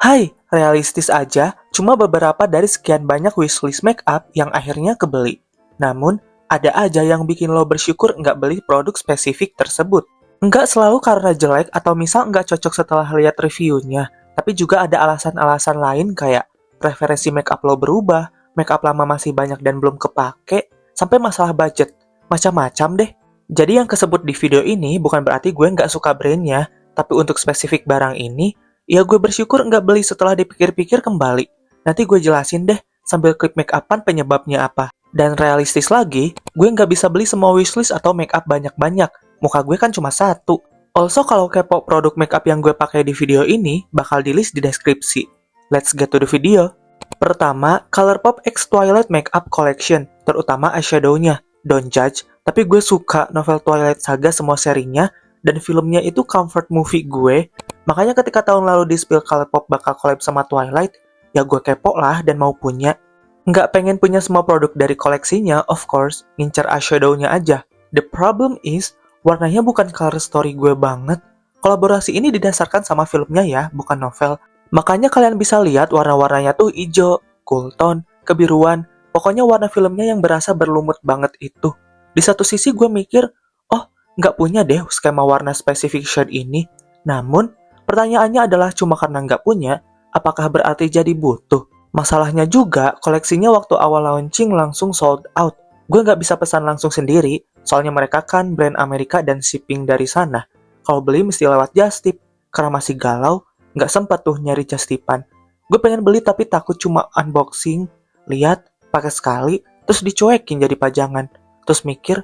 Hai, realistis aja, cuma beberapa dari sekian banyak wishlist makeup yang akhirnya kebeli. Namun, ada aja yang bikin lo bersyukur nggak beli produk spesifik tersebut. Nggak selalu karena jelek atau misal nggak cocok setelah lihat reviewnya, tapi juga ada alasan-alasan lain kayak preferensi makeup lo berubah, makeup lama masih banyak dan belum kepake, sampai masalah budget. Macam-macam deh. Jadi yang kesebut di video ini bukan berarti gue nggak suka brandnya, tapi untuk spesifik barang ini, ya gue bersyukur nggak beli setelah dipikir-pikir kembali. Nanti gue jelasin deh sambil klik make upan penyebabnya apa. Dan realistis lagi, gue nggak bisa beli semua wishlist atau make up banyak-banyak. Muka gue kan cuma satu. Also, kalau kepo produk make up yang gue pakai di video ini, bakal di list di deskripsi. Let's get to the video. Pertama, ColourPop X Twilight Makeup Collection, terutama eyeshadow-nya. Don't judge, tapi gue suka novel Twilight Saga semua serinya, dan filmnya itu comfort movie gue. Makanya ketika tahun lalu di-spill ColourPop bakal collab sama Twilight, ya gue kepo lah dan mau punya. Nggak pengen punya semua produk dari koleksinya, of course, ngincer eyeshadow-nya aja. The problem is, warnanya bukan color story gue banget. Kolaborasi ini didasarkan sama filmnya ya, bukan novel. Makanya kalian bisa lihat warna-warnanya tuh hijau, cool tone, kebiruan, pokoknya warna filmnya yang berasa berlumut banget itu. Di satu sisi gue mikir, oh, nggak punya deh skema warna spesifik shade ini. Namun, pertanyaannya adalah cuma karena nggak punya, apakah berarti jadi butuh? Masalahnya juga, koleksinya waktu awal launching langsung sold out. Gue nggak bisa pesan langsung sendiri, soalnya mereka kan brand Amerika dan shipping dari sana. Kalau beli mesti lewat just tip, karena masih galau, nggak sempat tuh nyari just tipan. Gue pengen beli tapi takut cuma unboxing, lihat, pakai sekali, terus dicuekin jadi pajangan. Terus mikir,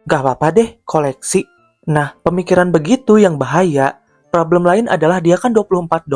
nggak apa-apa deh, koleksi. Nah, pemikiran begitu yang bahaya. Problem lain adalah dia kan $24.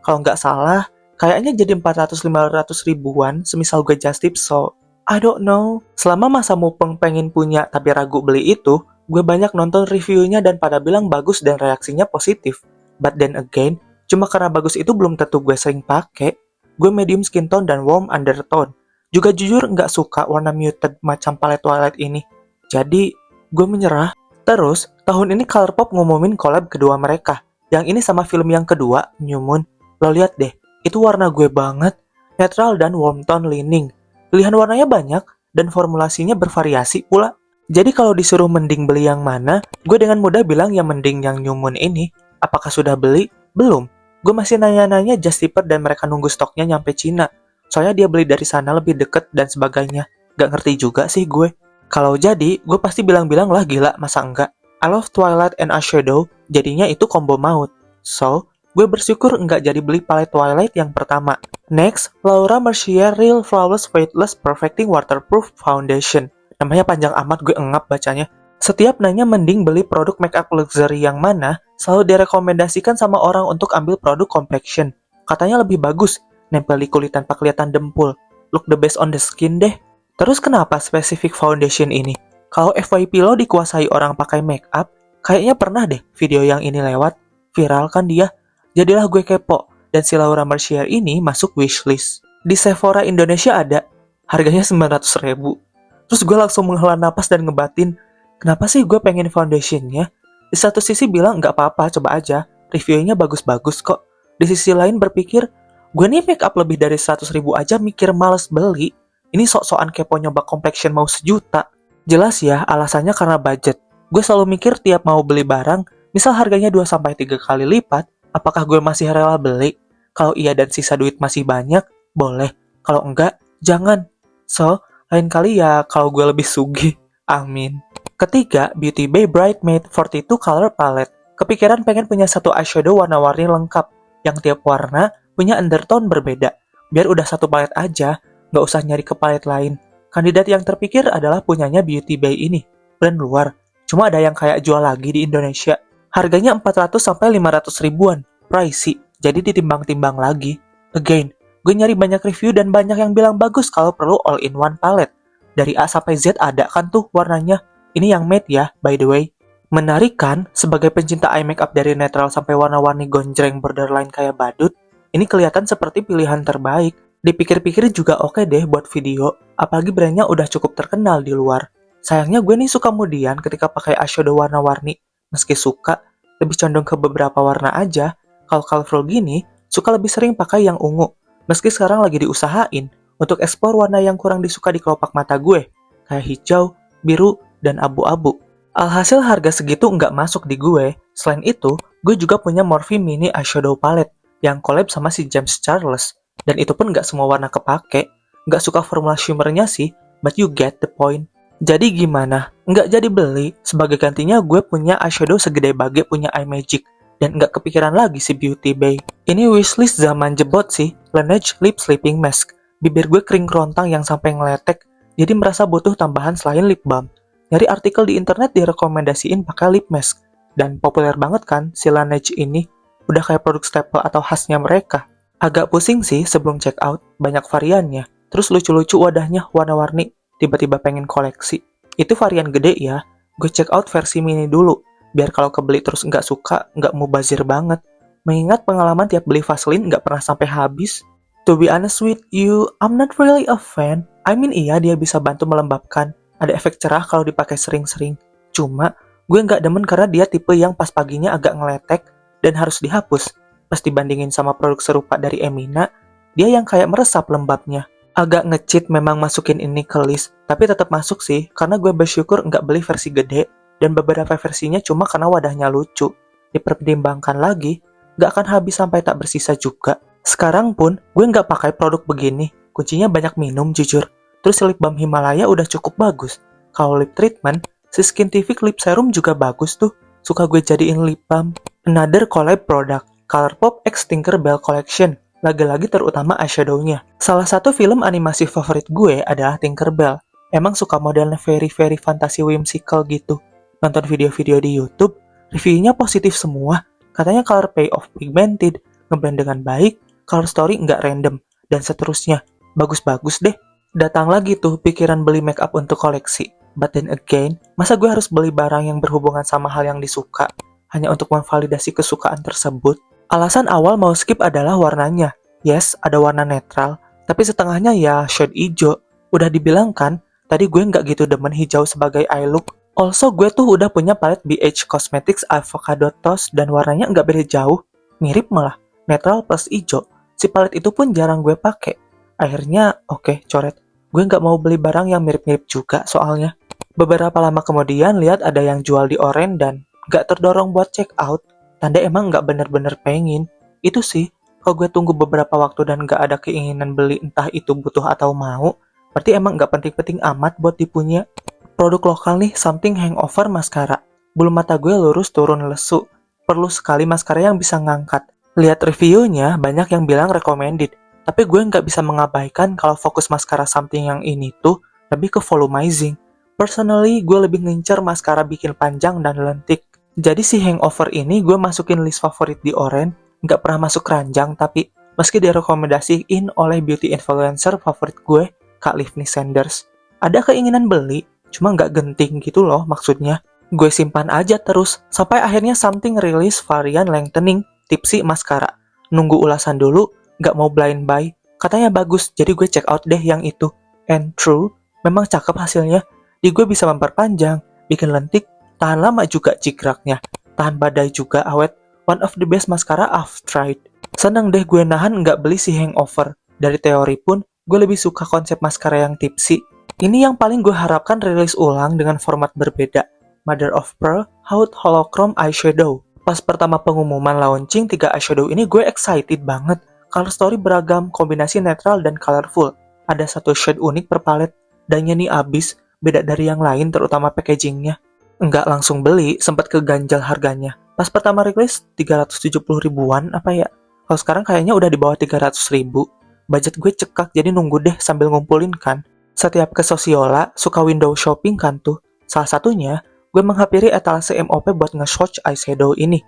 Kalau nggak salah, kayaknya jadi 400-500 ribuan semisal gue just tip, so I don't know. Selama masa mupeng pengen punya tapi ragu beli itu, gue banyak nonton reviewnya dan pada bilang bagus dan reaksinya positif. But then again, cuma karena bagus itu belum tentu gue sering pakai. Gue medium skin tone dan warm undertone. Juga jujur nggak suka warna muted macam palette Twilight ini. Jadi, gue menyerah. Terus, tahun ini ColourPop ngumumin collab kedua mereka. Yang ini sama film yang kedua, New Moon. Lo lihat deh, itu warna gue banget, netral dan warm tone leaning. Pilihan warnanya banyak, dan formulasinya bervariasi pula. Jadi kalau disuruh mending beli yang mana, gue dengan mudah bilang yang mending yang New Moon ini. Apakah sudah beli? Belum. Gue masih nanya-nanya just tipper dan mereka nunggu stoknya nyampe Cina. Soalnya dia beli dari sana lebih deket dan sebagainya. Gak ngerti juga sih gue. Kalau jadi, gue pasti bilang-bilang lah gila, masa enggak? I love Twilight and eyeshadow, jadinya itu combo maut. So, gue bersyukur nggak jadi beli palette Twilight yang pertama. Next, Laura Mercier Real Flawless Weightless Perfecting Waterproof Foundation. Namanya panjang amat, gue engap bacanya. Setiap nanya mending beli produk makeup luxury yang mana, selalu direkomendasikan sama orang untuk ambil produk complexion. Katanya lebih bagus, nempel di kulit tanpa kelihatan dempul. Look the best on the skin deh. Terus kenapa spesifik foundation ini? Kalau FYP lo dikuasai orang pakai makeup, kayaknya pernah deh video yang ini lewat. Viral kan dia? Jadilah gue kepo, dan si Laura Mercier ini masuk wishlist. Di Sephora Indonesia ada, harganya 900 ribu. Terus gue langsung menghela napas dan ngebatin, kenapa sih gue pengen foundationnya? Di satu sisi bilang nggak apa-apa, coba aja, reviewnya bagus-bagus kok. Di sisi lain berpikir, gue nih make up lebih dari 100 ribu aja mikir males beli. Ini sok-sokan kepo nyoba complexion mau 1 juta. Jelas ya, alasannya karena budget. Gue selalu mikir tiap mau beli barang, misal harganya 2-3 kali lipat, apakah gue masih rela beli? Kalau iya dan sisa duit masih banyak, boleh. Kalau enggak, jangan. So, lain kali ya kalau gue lebih sugih. Amin. Ketiga, Beauty Bay Brightmate 42 Color Palette. Kepikiran pengen punya satu eyeshadow warna-warni lengkap, yang tiap warna punya undertone berbeda. Biar udah satu palette aja, nggak usah nyari ke palette lain. Kandidat yang terpikir adalah punyanya Beauty Bay ini, brand luar. Cuma ada yang kayak jual lagi di Indonesia. Harganya 400-500 ribuan, pricey, jadi ditimbang-timbang lagi. Again, gue nyari banyak review dan banyak yang bilang bagus kalau perlu all-in-one palette. Dari A sampai Z ada kan tuh warnanya. Ini yang matte ya, by the way. Menarik kan, sebagai pencinta eye makeup dari netral sampai warna-warni gonjreng borderline kayak badut, ini kelihatan seperti pilihan terbaik. Dipikir-pikir juga oke deh buat video, apalagi brandnya udah cukup terkenal di luar. Sayangnya gue nih suka kemudian ketika pakai eyeshadow warna-warni. Meski suka, lebih condong ke beberapa warna aja. Kalau colorful gini, suka lebih sering pakai yang ungu. Meski sekarang lagi diusahain untuk eksplor warna yang kurang disuka di kelopak mata gue, kayak hijau, biru, dan abu-abu. Alhasil harga segitu nggak masuk di gue. Selain itu, gue juga punya Morphe Mini Eyeshadow Palette yang collab sama si James Charles. Dan itu pun nggak semua warna kepake. Nggak suka formula shimmernya sih, but you get the point. Jadi gimana? Nggak jadi beli, sebagai gantinya gue punya eyeshadow segede Bage punya iMagic. Dan nggak kepikiran lagi si Beauty Bay. Ini wishlist zaman jebot sih, Laneige Lip Sleeping Mask. Bibir gue kering kerontang yang sampai ngeletek, jadi merasa butuh tambahan selain lip balm. Nyari artikel di internet direkomendasiin pakai lip mask. Dan populer banget kan si Laneige ini, udah kayak produk staple atau khasnya mereka. Agak pusing sih sebelum check out, banyak variannya. Terus lucu-lucu wadahnya, warna-warni, tiba-tiba pengen koleksi. Itu varian gede ya, gue check out versi mini dulu. Biar kalau kebeli terus nggak suka, nggak mubazir banget. Mengingat pengalaman tiap beli Vaseline nggak pernah sampai habis. To be honest with you, I'm not really a fan. I mean iya dia bisa bantu melembabkan. Ada efek cerah kalau dipakai sering-sering. Cuma, gue nggak demen karena dia tipe yang pas paginya agak ngeletek dan harus dihapus. Pas dibandingin sama produk serupa dari Emina, dia yang kayak meresap lembabnya. Agak nge-cheat memang masukin ini ke list, tapi tetap masuk sih karena gue bersyukur nggak beli versi gede. Dan beberapa versinya cuma karena wadahnya lucu. Dipertimbangkan lagi, nggak akan habis sampai tak bersisa juga. Sekarang pun, gue nggak pakai produk begini. Kuncinya banyak minum, jujur. Terus lip balm Himalaya udah cukup bagus. Kalau lip treatment, si Skintific Lip Serum juga bagus tuh. Suka gue jadiin lip balm. Another collab product, Colourpop X Tinkerbell Collection. Lagi-lagi terutama eyeshadow-nya. Salah satu film animasi favorit gue adalah Tinkerbell. Emang suka modelnya very fantasy whimsical gitu. Nonton video-video di YouTube, reviewnya positif semua. Katanya color payoff pigmented, ngeblend dengan baik, color story nggak random, dan seterusnya. Bagus-bagus deh. Datang lagi tuh pikiran beli makeup untuk koleksi. But then again, masa gue harus beli barang yang berhubungan sama hal yang disuka, hanya untuk memvalidasi kesukaan tersebut? Alasan awal mau skip adalah warnanya. Yes, ada warna netral, tapi setengahnya ya shade hijau. Udah dibilang kan, tadi gue nggak gitu demen hijau sebagai eye look. Also, gue tuh udah punya palet BH Cosmetics Avocado Toast dan warnanya nggak beda jauh. Mirip malah, netral plus hijau. Si palet itu pun jarang gue pakai. Akhirnya, oke, coret. Gue nggak mau beli barang yang mirip-mirip juga soalnya. Beberapa lama kemudian lihat ada yang jual di Oren dan nggak terdorong buat check out. Tanda emang nggak bener-bener pengen. Itu sih, kalau gue tunggu beberapa waktu dan nggak ada keinginan beli entah itu butuh atau mau, berarti emang nggak penting-penting amat buat dipunya. Produk lokal nih, Something Hangover Mascara. Bulu mata gue lurus turun lesu. Perlu sekali maskara yang bisa ngangkat. Lihat reviewnya, banyak yang bilang recommended. Tapi gue nggak bisa mengabaikan kalau fokus maskara Something yang ini tuh lebih ke volumizing. Personally, gue lebih ngincer maskara bikin panjang dan lentik. Jadi si Hangover ini gue masukin list favorit di Oren. Nggak pernah masuk keranjang, tapi meski direkomendasiin oleh beauty influencer favorit gue, Kak Livni Sanders. Ada keinginan beli, cuma nggak genting gitu loh maksudnya. Gue simpan aja terus, sampai akhirnya Something rilis varian lengthening tipsy mascara. Nunggu ulasan dulu, nggak mau blind buy. Katanya bagus, jadi gue check out deh yang itu. And true, memang cakep hasilnya. Di gue bisa memperpanjang, bikin lentik, tahan lama juga cikraknya. Tahan badai juga awet. One of the best mascara I've tried. Seneng deh gue nahan nggak beli si Hangover. Dari teori pun, gue lebih suka konsep maskara yang tipsy. Ini yang paling gue harapkan rilis ulang dengan format berbeda. Mother of Pearl Haute Holochrome Eyeshadow. Pas pertama pengumuman launching 3 eyeshadow ini gue excited banget. Color story beragam, kombinasi netral dan colorful. Ada satu shade unik per palet. Dannya nih abis, beda dari yang lain terutama packagingnya. Enggak langsung beli, sempat keganjal harganya. Pas pertama rilis 370 ribuan apa ya? Kalau sekarang kayaknya udah di bawah 300 ribu. Budget gue cekak jadi nunggu deh sambil ngumpulin kan. Setiap ke Sosiola, suka window shopping kan tuh. Salah satunya, gue menghampiri etalase MOP buat nge-swatch eyeshadow ini.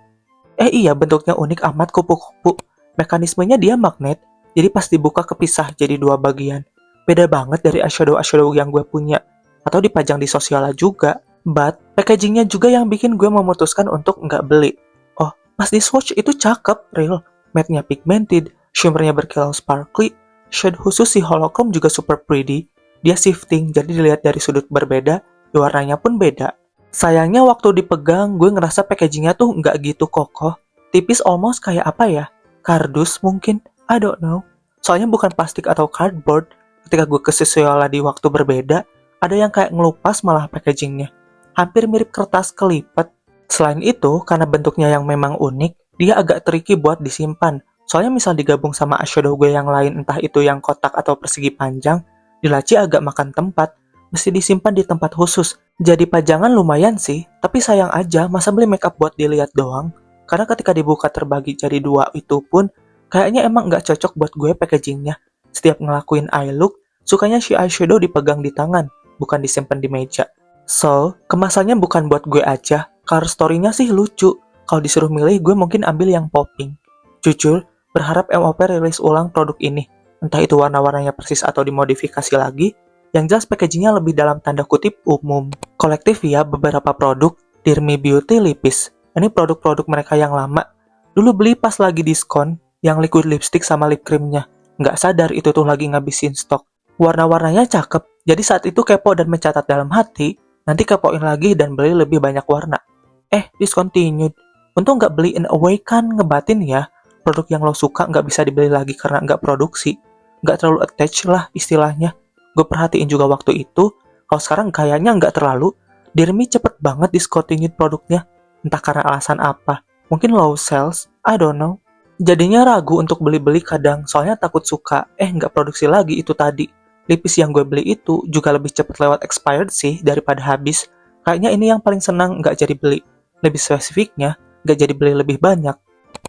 Iya, bentuknya unik amat kupu-kupu. Mekanismenya dia magnet, jadi pas dibuka kepisah jadi 2 bagian. Beda banget dari eyeshadow yang gue punya. Atau dipajang di Sosiola juga. But, packagingnya juga yang bikin gue memutuskan untuk nggak beli. Oh, pas di swatch itu cakep, real. Matte-nya pigmented, shimmernya berkilau sparkly, shade khusus si holochrome juga super pretty. Dia shifting, jadi dilihat dari sudut berbeda, warnanya pun beda. Sayangnya waktu dipegang, gue ngerasa packagingnya tuh nggak gitu kokoh. Tipis almost kayak apa ya? Kardus mungkin? I don't know. Soalnya bukan plastik atau cardboard. Ketika gue ke Sisoyola di waktu berbeda, ada yang kayak ngelupas malah packagingnya. Hampir mirip kertas kelipat. Selain itu, karena bentuknya yang memang unik, dia agak tricky buat disimpan. Soalnya misal digabung sama eyeshadow gue yang lain, entah itu yang kotak atau persegi panjang, di laci agak makan tempat, mesti disimpan di tempat khusus. Jadi pajangan lumayan sih, tapi sayang aja masa beli makeup buat dilihat doang. Karena ketika dibuka terbagi jadi dua itu pun, kayaknya emang nggak cocok buat gue packagingnya. Setiap ngelakuin eye look, sukanya si eyeshadow dipegang di tangan, bukan disimpan di meja. So, kemasannya bukan buat gue aja, cover story-nya sih lucu. Kalau disuruh milih, gue mungkin ambil yang popping. Jujur, berharap MOP rilis ulang produk ini. Entah itu warna-warnanya persis atau dimodifikasi lagi, yang jelas packagingnya lebih dalam tanda kutip umum. Kolektif ya beberapa produk, Dear Me Beauty Lipis. Ini produk-produk mereka yang lama. Dulu beli pas lagi diskon, yang liquid lipstick sama lip creamnya. Nggak sadar itu tuh lagi ngabisin stok. Warna-warnanya cakep, jadi saat itu kepo dan mencatat dalam hati, nanti kepoin lagi dan beli lebih banyak warna. Discontinued. Untung nggak beli in away kan, ngebatin ya. Produk yang lo suka nggak bisa dibeli lagi karena nggak produksi. Nggak terlalu attach lah istilahnya. Gue perhatiin juga waktu itu, kalau sekarang kayaknya nggak terlalu. Dear Me cepet banget discontinued produknya. Entah karena alasan apa. Mungkin low sales, I don't know. Jadinya ragu untuk beli-beli kadang, soalnya takut suka. Nggak produksi lagi itu tadi. Lipis yang gue beli itu juga lebih cepet lewat expired sih daripada habis. Kayaknya ini yang paling senang nggak jadi beli. Lebih spesifiknya, nggak jadi beli lebih banyak.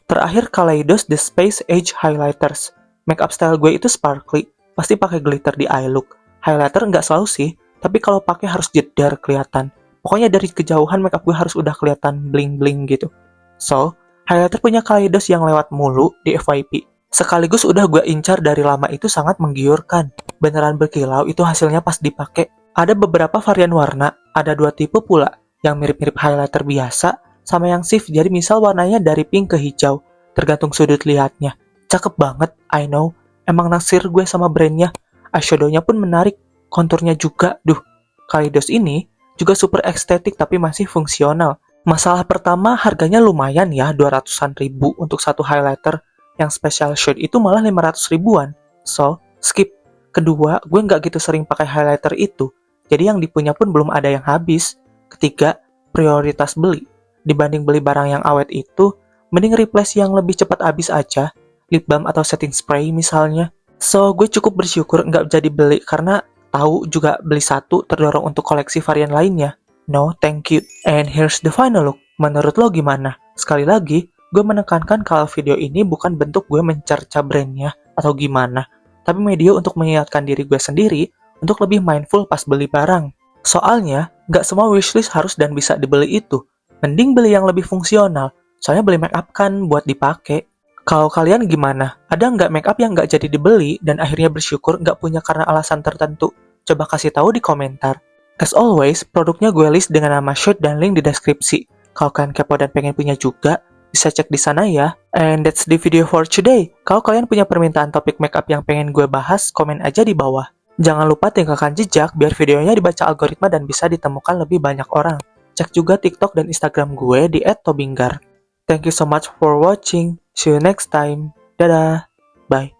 Terakhir Kaleidos The Space Age Highlighters. Makeup style gue itu sparkly, pasti pakai glitter di eye look. Highlighter nggak selalu sih, tapi kalau pakai harus jedar kelihatan. Pokoknya dari kejauhan makeup gue harus udah kelihatan bling-bling gitu. So, highlighter punya Kaleidos yang lewat mulu di FYP. Sekaligus udah gue incar dari lama itu sangat menggiurkan. Beneran berkilau itu hasilnya pas dipakai. Ada beberapa varian warna, ada 2 tipe pula, yang mirip-mirip highlighter biasa, sama yang shift, jadi misal warnanya dari pink ke hijau, tergantung sudut lihatnya. Cakep banget, I know. Emang naksir gue sama brandnya. Eyeshadow-nya pun menarik, konturnya juga, Kaleidos ini juga super estetik tapi masih fungsional. Masalah pertama, harganya lumayan ya, 200-an ribu untuk satu highlighter. Yang special shade itu malah 500 ribuan. So, skip. Kedua, gue nggak gitu sering pakai highlighter itu. Jadi yang dipunya pun belum ada yang habis. Ketiga, prioritas beli. Dibanding beli barang yang awet itu, mending replace yang lebih cepat habis aja. Lip balm atau setting spray misalnya. So, gue cukup bersyukur nggak jadi beli karena tahu juga beli satu terdorong untuk koleksi varian lainnya. No, thank you. And here's the final look. Menurut lo gimana? Sekali lagi, gue menekankan kalau video ini bukan bentuk gue mencerca brandnya atau gimana, tapi media untuk mengingatkan diri gue sendiri untuk lebih mindful pas beli barang. Soalnya, nggak semua wishlist harus dan bisa dibeli itu. Mending beli yang lebih fungsional, soalnya beli makeup kan buat dipakai. Kalau kalian gimana? Ada nggak makeup yang nggak jadi dibeli dan akhirnya bersyukur nggak punya karena alasan tertentu? Coba kasih tahu di komentar. As always, produknya gue list dengan nama shade dan link di deskripsi. Kalau kalian kepo dan pengen punya juga, bisa cek di sana ya. And that's the video for today. Kalau kalian punya permintaan topik makeup yang pengen gue bahas, komen aja di bawah. Jangan lupa tinggalkan jejak biar videonya dibaca algoritma dan bisa ditemukan lebih banyak orang. Cek juga TikTok dan Instagram gue di @tobinggar. Thank you so much for watching. See you next time. Dadah. Bye.